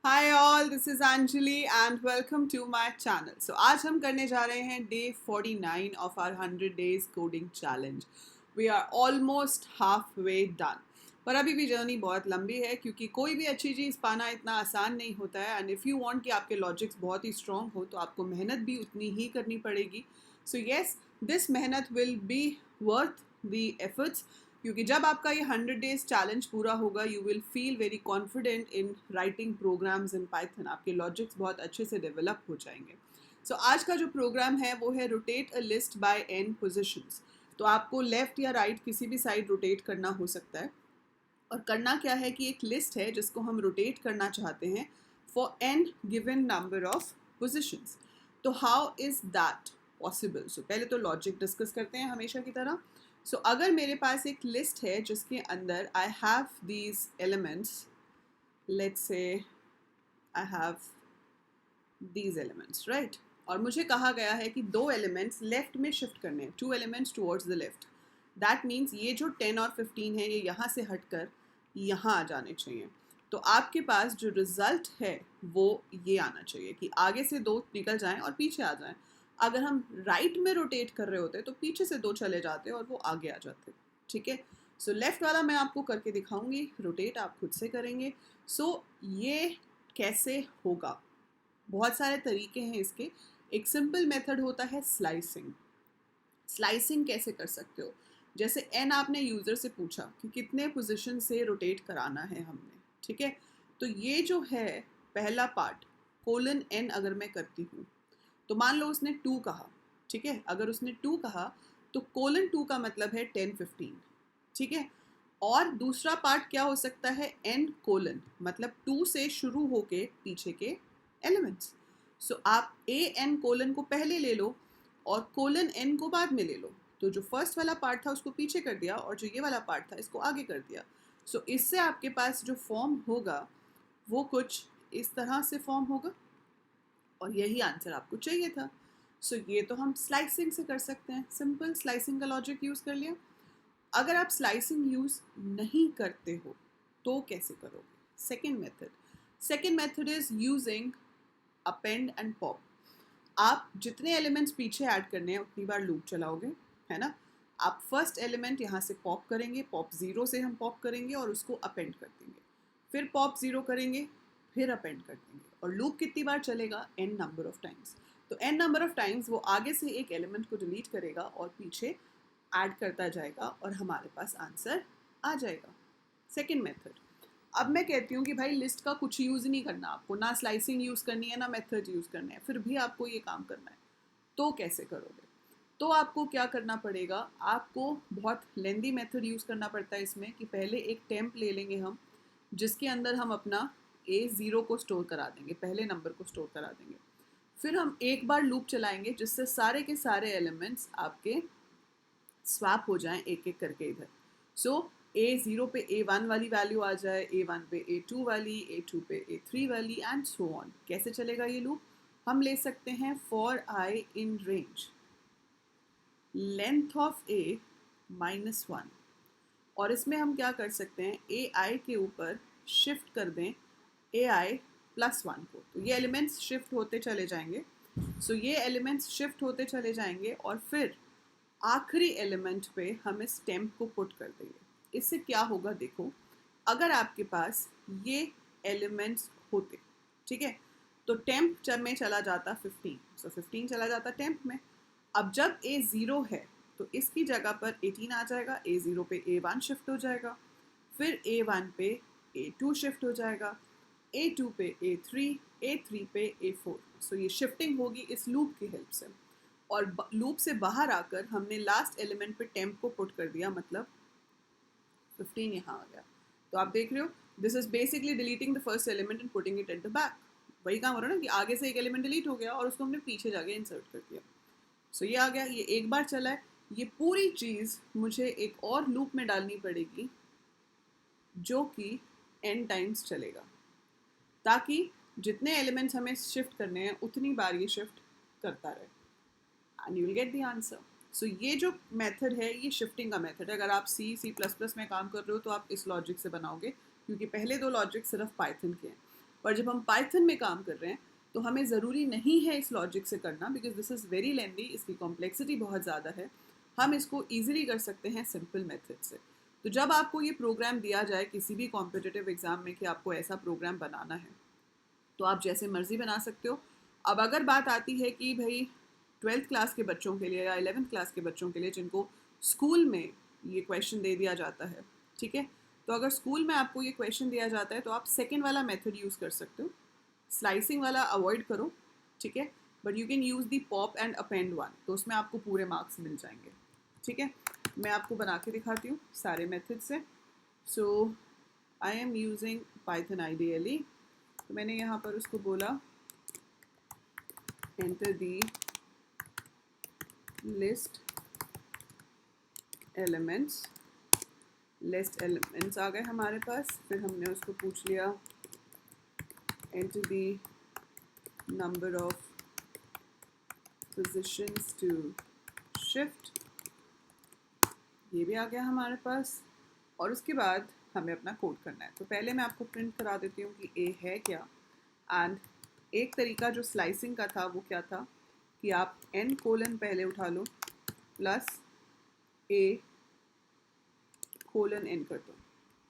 Hi all, this is Anjali and welcome to my channel. So आज हम करने जा रहे हैं day 49 of our 100 days coding challenge. We are almost half way done, पर अभी भी जर्नी बहुत लंबी है क्योंकि कोई भी अच्छी चीज़ पाना इतना आसान नहीं होता है। एंड इफ़ यू वांट कि आपके लॉजिक्स बहुत ही स्ट्रॉन्ग हो तो आपको मेहनत भी उतनी ही करनी पड़ेगी। सो येस, दिस मेहनत will be worth the efforts, क्योंकि जब आपका ये 100 डेज चैलेंज पूरा होगा you will feel very confident in writing programs in Python. आपके लॉजिक्स बहुत अच्छे से डेवलप हो जाएंगे। सो आज का जो प्रोग्राम है वो है rotate a list by n positions. तो आपको लेफ्ट या राइट किसी भी साइड रोटेट करना हो सकता है। और करना क्या है कि एक लिस्ट है जिसको हम रोटेट करना चाहते हैं for n given number of positions. तो हाउ इज दैट पॉसिबल? सो पहले तो लॉजिक डिस्कस करते हैं हमेशा की तरह। सो अगर मेरे पास एक लिस्ट है जिसके अंदर I have these elements, let's say I have these elements, right. और मुझे कहा गया है कि दो एलिमेंट्स लेफ्ट में शिफ्ट करने हैं, 2 elements towards the left. That means ये जो 10 और 15 है ये यहाँ से हटकर यहाँ आ जाने चाहिए। तो आपके पास जो रिजल्ट है वो ये आना चाहिए कि आगे से 2 निकल जाएं और पीछे आ जाएं। अगर हम राइट में रोटेट कर रहे होते तो पीछे से 2 चले जाते और वो आगे आ जाते। ठीक है। सो लेफ्ट वाला मैं आपको करके दिखाऊंगी, रोटेट आप खुद से करेंगे। सो ये कैसे होगा? बहुत सारे तरीके हैं इसके। एक सिंपल मेथड होता है स्लाइसिंग। स्लाइसिंग कैसे कर सकते हो? जैसे एन आपने यूज़र से पूछा कि कितने पोजीशन से रोटेट कराना है हमने, ठीक है। तो ये जो है पहला पार्ट कोलन एन, अगर मैं करती हूँ तो मान लो उसने 2 कहा, ठीक है। अगर उसने 2 कहा तो कोलन 2 का मतलब है 10 15, ठीक है। और दूसरा पार्ट क्या हो सकता है? एन कोलन, मतलब 2 से शुरू होके पीछे के एलिमेंट्स। सो आप ए एन कोलन को पहले ले लो और कोलन एन को बाद में ले लो। तो जो फर्स्ट वाला पार्ट था उसको पीछे कर दिया और जो ये वाला पार्ट था इसको आगे कर दिया। सो इससे आपके पास जो फॉर्म होगा वो कुछ इस तरह से फॉर्म होगा और यही आंसर आपको चाहिए था। सो ये तो हम स्लाइसिंग से कर सकते हैं, सिंपल स्लाइसिंग का लॉजिक यूज़ कर लिया। अगर आप स्लाइसिंग यूज़ नहीं करते हो तो कैसे करोगे? Second method is using append and pop. आप जितने एलिमेंट्स पीछे ऐड करने हैं उतनी बार लूप चलाओगे, है ना। आप फर्स्ट एलिमेंट यहाँ से पॉप करेंगे, पॉप 0 से हम पॉप करेंगे और उसको अपेंड कर देंगे, फिर पॉप 0 करेंगे, फिर अपेंड कर देंगे। और लूप कितनी बार चलेगा? n number of times. तो n नंबर ऑफ टाइम्स वो आगे से एक एलिमेंट को डिलीट करेगा और पीछे ऐड करता जाएगा और हमारे पास आंसर आ जाएगा। Second method. अब मैं कहती हूँ कि भाई लिस्ट का कुछ यूज़ नहीं करना आपको, ना स्लाइसिंग यूज़ करनी है ना मेथड यूज़ करना है, फिर भी आपको ये काम करना है, तो कैसे करोगे? तो आपको क्या करना पड़ेगा? आपको बहुत लेंदी मेथड यूज़ करना पड़ता है इसमें कि पहले एक टेम्प ले लेंगे हम, जिसके अंदर हम अपना A0 को स्टोर करा देंगे, पहले नंबर को स्टोर करा देंगे। फिर हम एक बार लूप चलाएंगे जिससे सारे के सारे एलिमेंट्स आपके स्वैप हो जाएं एक एक करके इधर। सो A0 पे A1 वाली वैल्यू आ जाए, A1 पे A2 वाली, A2 पे A3 वाली एंड सो ऑन। कैसे चलेगा ये लूप? हम ले सकते हैं for I in range length of A -1, और इसमें हम क्या कर सकते हैं? AI के ऊपर शिफ्ट कर दें AI +1 को, तो ये एलिमेंट्स शिफ्ट होते चले जाएंगे। सो ये एलिमेंट्स शिफ्ट होते चले जाएंगे और फिर आखिरी एलिमेंट पे हम इस टेम्प को पुट कर देंगे। इससे क्या होगा देखो, अगर आपके पास ये एलिमेंट्स होते, ठीक है, तो टेम्प जब में चला जाता 15, सो 15 चला जाता टेम्प में। अब जब A0 है तो इसकी जगह पर 18 आ जाएगा, A0 पे A1 शिफ्ट हो जाएगा, फिर A1 पे A2 शिफ्ट हो जाएगा, A2 पे A3, A3 पे A4। सो ये शिफ्टिंग होगी इस लूप की हेल्प से। और लूप से बाहर आकर हमने लास्ट एलिमेंट पे टेम्प को पुट कर दिया, मतलब 15 यहाँ आ गया। तो आप देख रहे हो, this is basically deleting the first element and putting it at the back. वही काम हो रहा है ना कि आगे से एक एलिमेंट डिलीट हो गया और उसको हमने पीछे जाके इंसर्ट कर दिया। सो ये आ गया, ये एक बार चला है। ये पूरी चीज़ मुझे एक और लूप में डालनी पड़ेगी जो कि n टाइम्स चलेगा, ताकि जितने एलिमेंट्स हमें शिफ्ट करने हैं उतनी बार ये शिफ्ट करता रहे and you will get the answer. So ये जो मेथड है ये शिफ्टिंग का मेथड है। अगर आप C++ में काम कर रहे हो तो आप इस लॉजिक से बनाओगे, क्योंकि पहले 2 लॉजिक सिर्फ पाइथन के हैं। पर जब हम पाइथन में काम कर रहे हैं तो हमें ज़रूरी नहीं है इस लॉजिक से करना, because this is very lengthy, इसकी कॉम्प्लेक्सिटी बहुत ज़्यादा है। हम इसको ईजिली कर सकते हैं सिंपल मेथड से। तो जब आपको ये प्रोग्राम दिया जाए किसी भी कॉम्पिटिटिव एग्ज़ाम में कि आपको ऐसा प्रोग्राम बनाना है, तो आप जैसे मर्ज़ी बना सकते हो। अब अगर बात आती है कि भाई 12th क्लास के बच्चों के लिए या 11th क्लास के बच्चों के लिए जिनको स्कूल में ये क्वेश्चन दे दिया जाता है, ठीक है, तो अगर स्कूल में आपको ये क्वेश्चन दिया जाता है तो आप सेकेंड वाला मेथड यूज़ कर सकते हो, स्लाइसिंग वाला अवॉइड करो, ठीक है, but you can use the pop and append one, तो उसमें आपको पूरे मार्क्स मिल जाएंगे, ठीक है। मैं आपको बना के दिखाती हूँ सारे मेथड से। So I am using Python ideally, तो मैंने यहाँ पर उसको बोला enter the list elements, list elements आ गए हमारे पास। फिर हमने उसको पूछ लिया enter the number of positions to shift, ये भी आ गया हमारे पास। और उसके बाद हमें अपना कोड करना है। तो पहले मैं आपको प्रिंट करा देती हूँ कि ए है क्या। एंड एक तरीका जो स्लाइसिंग का था वो क्या था कि आप n कोलन पहले उठा लो प्लस a कोलन n कर दो।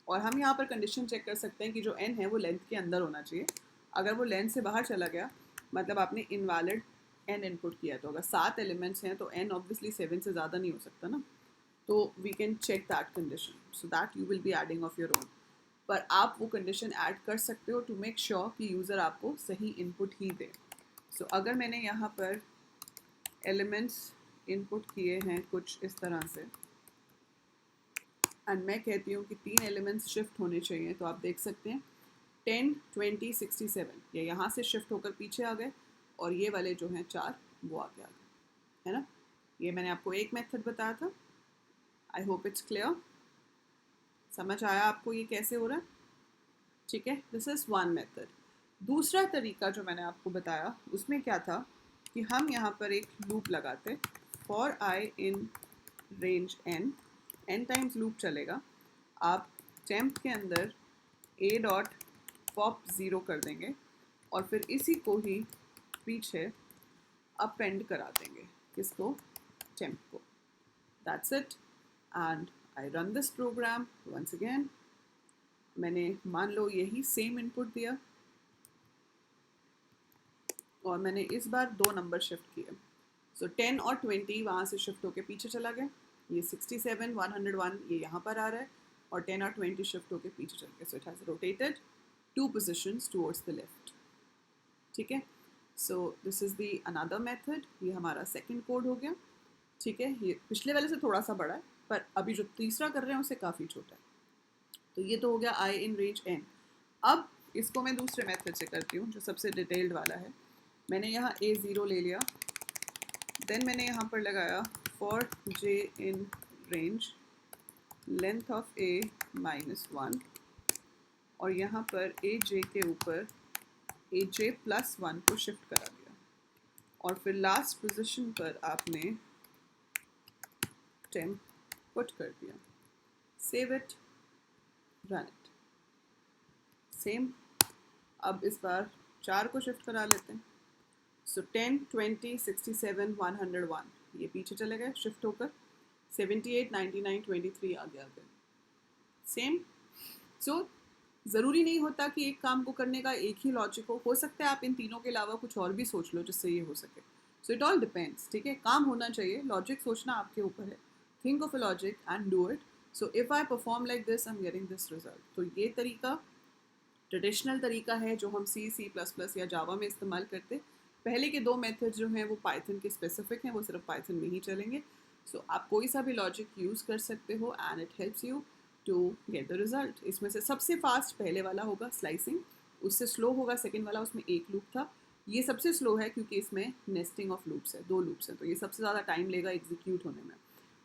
और हम यहाँ पर कंडीशन चेक कर सकते हैं कि जो n है वो लेंथ के अंदर होना चाहिए। अगर वो लेंथ से बाहर चला गया मतलब आपने इनवैलिड n इनपुट किया। तो अगर 7 एलिमेंट्स हैं तो n ऑब्वियसली 7 से ज़्यादा नहीं हो सकता ना, तो we can check that condition so that you will be adding of your own. पर आप वो कंडीशन ऐड कर सकते हो टू मेक श्योर कि यूज़र आपको सही इनपुट ही दे। सो अगर मैंने यहाँ पर एलिमेंट्स इनपुट किए हैं कुछ इस तरह से एंड मैं कहती हूँ कि 3 एलिमेंट्स शिफ्ट होने चाहिए, तो आप देख सकते हैं 10, 20, 67 ये यहाँ से शिफ्ट होकर पीछे आ गए और ये वाले जो हैं 4 वो आगे आ गए, है ना। ये मैंने आपको एक मेथड बताया था। आई होप इट्स क्लियर, समझ आया आपको ये कैसे हो रहा है, ठीक है। This is one method. दूसरा तरीका जो मैंने आपको बताया उसमें क्या था कि हम यहाँ पर एक लूप लगाते for I in range n times loop चलेगा। आप टेम्प के अंदर a डॉट पॉप 0 कर देंगे और फिर इसी को ही पीछे अपेंड करा देंगे, किसको, टेम्प को। That's it and I run this program once again. मैंने मान लो यही सेम इनपुट दिया और मैंने इस बार 2 नंबर शिफ्ट किए। सो 10 और 20 वहाँ से शिफ्ट होके पीछे चला गया। ये 67, 101 ये यहाँ पर आ रहा है और 10 और 20 शिफ्ट होके पीछे चल गया। So it has rotated 2 positions towards the left, ठीक है। So this is the another method. ये हमारा सेकेंड कोड हो गया, ठीक है। ये पिछले वाले से थोड़ा सा बड़ा है पर अभी जो तीसरा कर रहे हैं उससे काफ़ी छोटा है। तो ये तो हो गया आई इन रेंज n। अब इसको मैं दूसरे मेथड से करती हूँ जो सबसे डिटेल्ड वाला है। मैंने यहाँ a0 ले लिया, देन मैंने यहाँ पर लगाया for j in range length of a -1 और यहाँ पर aj के ऊपर aj + 1 को शिफ्ट करा दिया और फिर लास्ट पोजीशन पर आपने टेम्प पुट कर दिया। Save it, run it, same. अब इस बार 4 को शिफ्ट करा लेते हैं। सो 10, 20, 67, 101 ये पीछे चले गए शिफ्ट होकर। 78, 99, 23 आगे आ गए, सेम। सो ज़रूरी नहीं होता कि एक काम को करने का एक ही लॉजिक हो सकता है आप इन तीनों के अलावा कुछ और भी सोच लो जिससे ये हो सके। सो इट ऑल डिपेंड्स, ठीक है। काम होना चाहिए, लॉजिक सोचना आपके ऊपर है। Think of a logic and do it. So if I perform like this I am getting this result. तो ये तरीका ट्रेडिशनल तरीका है जो हम C++ या जावा में इस्तेमाल करते। पहले के 2 मेथड जो हैं वो पाइथन के स्पेसिफिक हैं, वो सिर्फ पाइथन में ही चलेंगे। सो आप कोई सा भी लॉजिक यूज़ कर सकते हो and it helps you to get the result. इसमें से सबसे फास्ट पहले वाला होगा स्लाइसिंग, उससे स्लो होगा सेकेंड वाला, उसमें एक लूप था। ये सबसे स्लो है क्योंकि इसमें नेस्टिंग ऑफ लूप्स है, 2 लूप्स हैं, तो ये सबसे ज़्यादा टाइम लेगा एग्जीक्यूट होने में।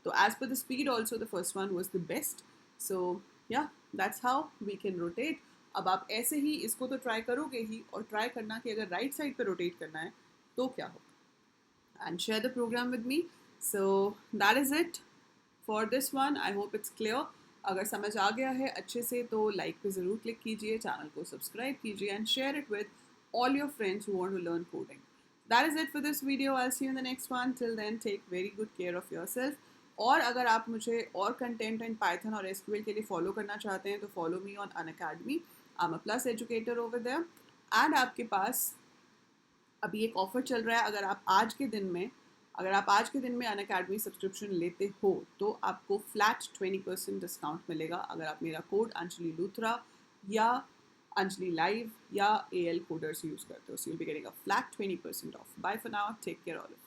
तो as per the speed also the first one was the best. So yeah that's how we can rotate. अब आप ऐसे ही इसको तो ट्राई करोगे ही, और ट्राई करना कि अगर राइट साइड पे रोटेट करना है तो क्या होगा, and share the program with me. So that is it for this one. I hope it's clear. अगर समझ आ गया है अच्छे से तो लाइक पे ज़रूर क्लिक कीजिए, चैनल को सब्सक्राइब कीजिए and share it with all your friends who want to learn coding. That is it for this video. I'll see you in the next one. Till then, take very good care of yourself. और अगर आप मुझे और content in Python और SQL के लिए follow करना चाहते हैं तो follow me on Unacademy. I am a plus educator over there. And आपके पास अभी एक ऑफर चल रहा है. अगर आप आज के दिन में अनअकैडमी सब्सक्रिप्शन लेते हो तो आपको फ्लैट 20% डिस्काउंट मिलेगा अगर आप मेरा कोड अंजलि लूथरा या Anjali Live या AL Coders यूज़ करते हो. So you'll be getting a flat 20% off. Bye for now. Take care all of you.